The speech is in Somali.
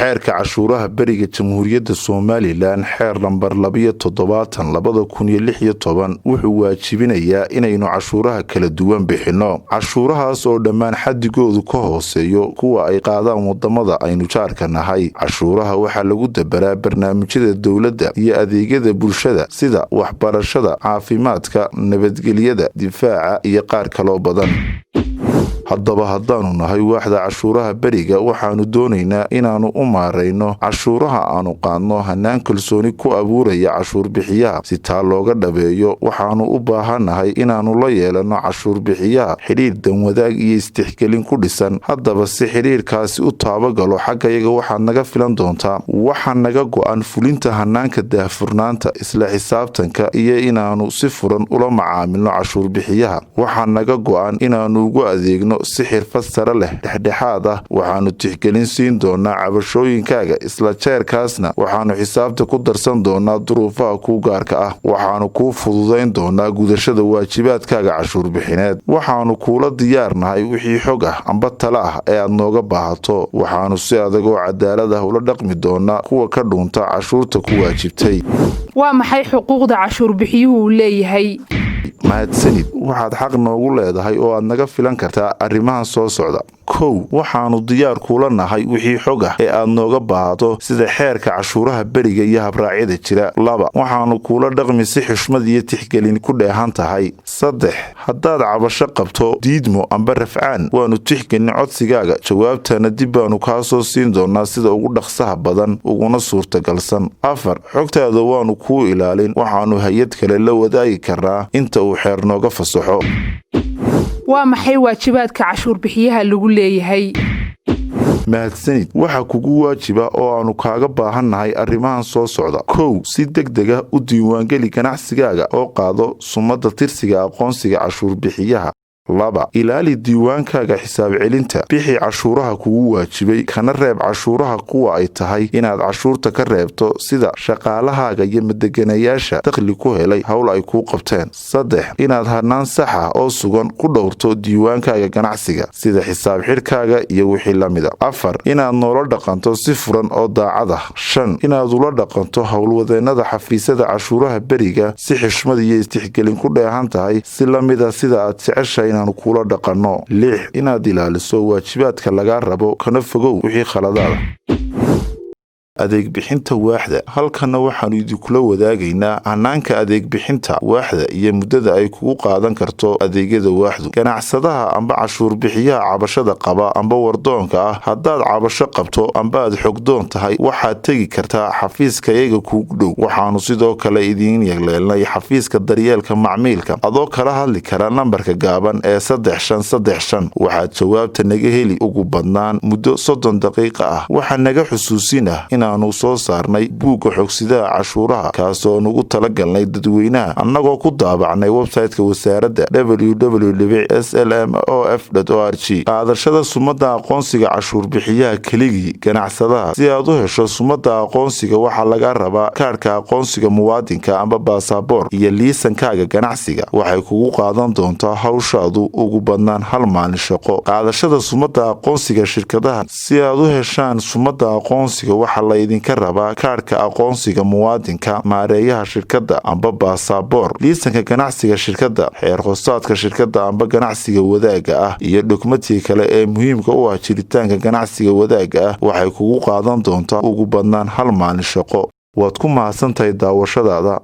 xeerka cashuuraha bariga Jamhuuriyadda Soomaaliland xeer lambar 27/2016 wuxuu waajibinayaa inaynu cashuuraha kala duwan bixino. Cashuurahaas oo dhammaan xadigoodu ka hooseeyo kuwa ay qaadaan wadamada aynu jaarka nahay. Cashuuraha waxaa lagu dabaraa barnaamijyada dawladda iyo adeegyada bulshada sida waxbarashada, caafimaadka, nabadgelyada, difaaca iyo qaar kale badan. haddaba haddaanu nahay waaxda cashuuraha bariga waxaanu doonaynaa inaanu u maareyno cashuuraha aanu qaadno hanaan kalsooni ku abuuraya cashuur bixiyaha. si taa looga dhabeeyo waxaanu u baahanahay inaanu la yeelano cashuur bixiyaha xiriir danwadaag iyo istixgelin ku dhisan. haddaba si xiriirkaasi u taabagalo xaggayaga waxaad naga filan doontaa waxaa naga go'an fulinta hanaanka daahfurnaanta, isla xisaabtanka iyo inaanu si furan ula macaamilno cashuur bixiyaha. waxaa naga go'an inaanu ugu adeegno si xirfad sare leh, dhexdhexaad ah. waxaanu tixgelin siin doonaa cabashooyinkaaga, isla jeerkaasna waxaanu xisaabta ku darsan doonaa duruufaha kuu gaarka ah. waxaanu kuu fududayn doonaa gudashada waajibaadkaaga cashuur bixineed. waxaanu kuula diyaarnahay wixii xog ah amba tala ah ee aad nooga baahato. waxaanu si adag oo cadaalad ah ula dhaqmi doonaa kuwa ka dhuunta cashuurta ku waajibtay. waa maxay xuquuqda cashuur bixiyuhu leeyahay? mahadsanid. waxaad xaq noogu leedahay oo aad naga filan kartaa arrimahan soo socda. kow, waxaanu diyaar kuula nahay wixii xog ah ee aad nooga baahato sida xeerka cashuuraha beriga iyo habraacyada jira. 2, waxaanu kuula dhaqmi si xushmad iyo tixgelin ku dheehan tahay. 3, haddaad cabasho qabto diidmo amba rafcaan waanu tixgelin codsigaaga, jawaabtana dib baanu kaa soo siin doonaa sida ugu dhaqsaha badan uguna suurtagalsan. 4, xogtaada waanu kuu ilaalin, waxaanu hay-ad kale la wadaagi karnaa inta uu xeer nooga fasaxo. waa maxay waajibaadka cashuur bixiyaha lagu leeyahay? mahadsanid. waxa kugu waajiba oo aanu kaaga baahannahay arrimahan soo socda. kow, si degdega u diiwaangeli ganacsigaaga oo qaado sumadda tirsiga aqoonsiga cashuur bixiyaha. 2, ilaali diiwaankaaga xisaab celinta, bixi cashuuraha kugu waajibay kana reeb cashuuraha kuwa ay tahay inaad cashuurta ka reebto sida shaqaalahaaga iyo madeganayaasha dakhli ku helay howl ay kuu qabteen. 3, inaad hanaan sax ah oo sugan ku dhowrto diiwaankaaga ganacsiga sida xisaab xidhkaaga iyo wixii la mida. 4, inaad noola dhaqanto si furan oo daacad ah. 5, inaad ula dhaqanto howlwadeennada xafiisyada cashuuraha beriga si xushmad iyo istixgelin ku dheehan tahay si la mida sida aad jeceshahay inaanu kula dhaqanno. 6, inaad ilaaliso waajibaadka lagaa rabo kana fogow wixii khaladaada. adeeg bixinta waaxda. halkana waxaanu idinkula wadaagaynaa hanaanka adeeg bixinta waaxda iyo muddada ay kugu qaadan karto adeegyada waaxdu. ganacsadaha amba cashuur bixiyaha cabashada qaba amba wardoonka ah, haddaad cabasho qabto amba aad xogdoon tahay waxaad tegi kartaa xafiiska iyaga kuugu dhow. waxaanu sidoo kale idiin yeeleelnay xafiiska daryeelka macmiilka adoo kala hadli kara nambarka gaaban ee 3535. waxaad jawaabta naga heli ugu badnaan muddo 30 daqiiqo ah. waxaa naga xusuusinah aanu soo saarnay buugga xogsidaha cashuuraha kaasoo nugu talagalnay dadweynaha annagoo ku daabacnay website-ka wasaaradda www.slmof.org. qaadashada sumadda aqoonsiga cashuur bixiyaha keligii ganacsadaha. si aad u hesho sumadda aqoonsiga waxaa laga rabaa kaarhka aqoonsiga muwaadinka amba baasaboor iyo liisankaaga ganacsiga. waxay kugu qaadan doontaa hawshaadu ugu badnaan 1 maalin shaqo. qaadashada sumadda aqoonsiga shirkadaha. si aad u heshaan sumadda aqoonsiga waxaa idinka rabaa kaarhka aqoonsiga muwaadinka, maareeyaha shirkadda amba baasaboor, liisanka ganacsiga shirkadda, xeer hoosaadka shirkadda amba ganacsiga wadaaga ah iyo dhugmadkii kale ee muhiimka u ah jiritaanka ganacsiga wadaaga ah. waxay kugu qaadan doontaa ugu badnaan 1 maalin shaqo. waad ku mahadsantahay daawashadaada.